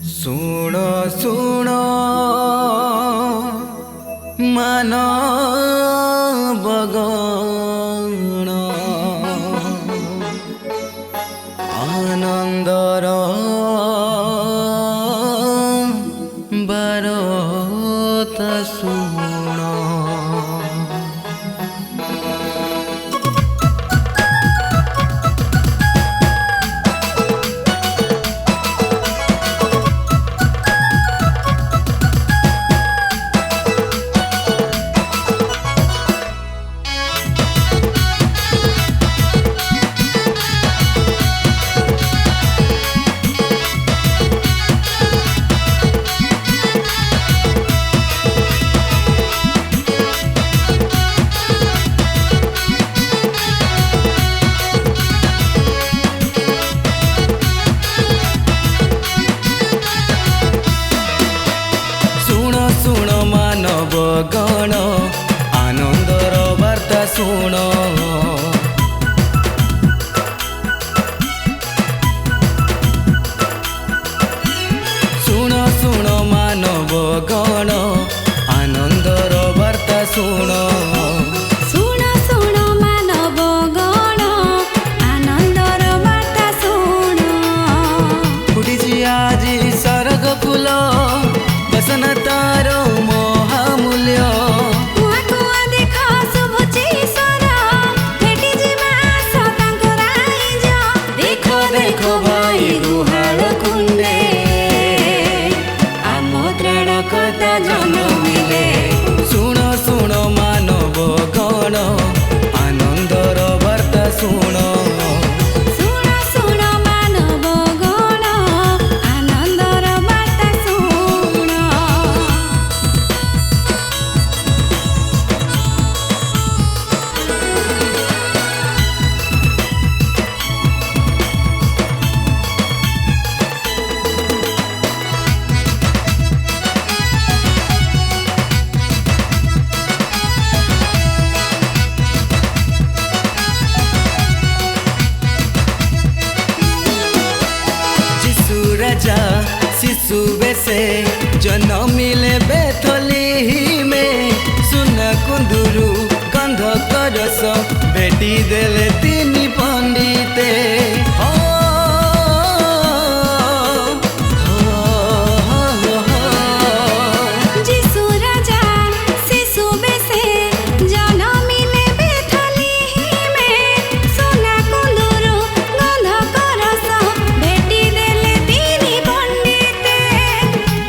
सुन सुन मानवगण आनंदर बारत सुन। सुन मानवगण आनंदर वार्ता सुन। सुन सुन मानवगण आनंदर वार्ता सुन। सुन सुन मानवगण आनंदर वार्ता सुन। फुटिछि आजि सरग फूल बसनतार महामूल्य। कुआ कुआ देख शुभुछि स्वर भेटी जिमा सतांकर आइज। देखो देखो भाई गुहाल कुंडे आम त्राणकर्ता जन्मिले। सुन सुन मानवगण आनंदर वार्ता सुन। सुन सुन मानवगण आनंदर वार्ता सुन। राजा शिशु बेसे जन्मिले बेथली में। सुन कुंदुरु गंध करस भेटी देले तीन पंडिते।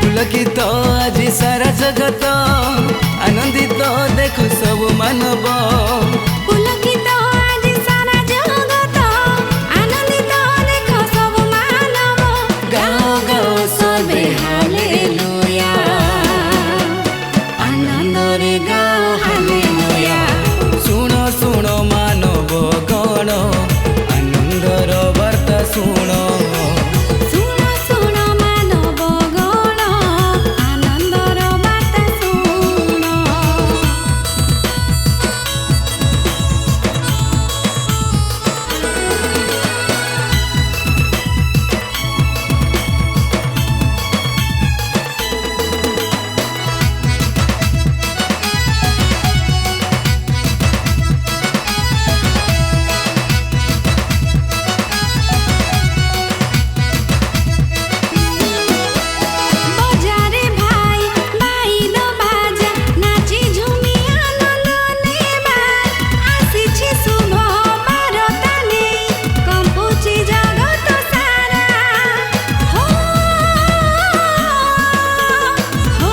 पुलकित आज सारा जगत आनंदित देख सब मानव। पुलकित आज सारा जगत आनंदित देख सब मानव। गाओ गाओ सबे हालेलुया आनंद रे गाओ हालेलुया। सुन सुन मानवगण आनंदर वार्ता सुन। सुन सुन मानवगण आनंदर वार्ता सुन। बजारे भाई बाई दो बाजा नाची झुमी आनंद नेबा। आसिछि शुभ बारता नेई कंपुछि जगत सारा। हो हो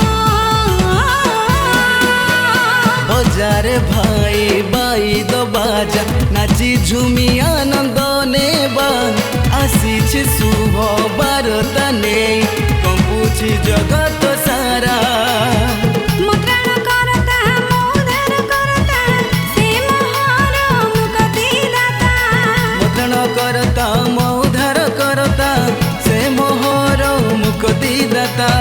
बजारे भाई बाई दो बाजा नाची झुमी आनंद नेबा। आसिछि शुभ बारता नेई कंपुछि जगत सारा। मुद्रण करता मोधर करता से मोहर मुक्ति दाता। मुद्रण करता मौधार करता से मोहर मुक्ति दाता।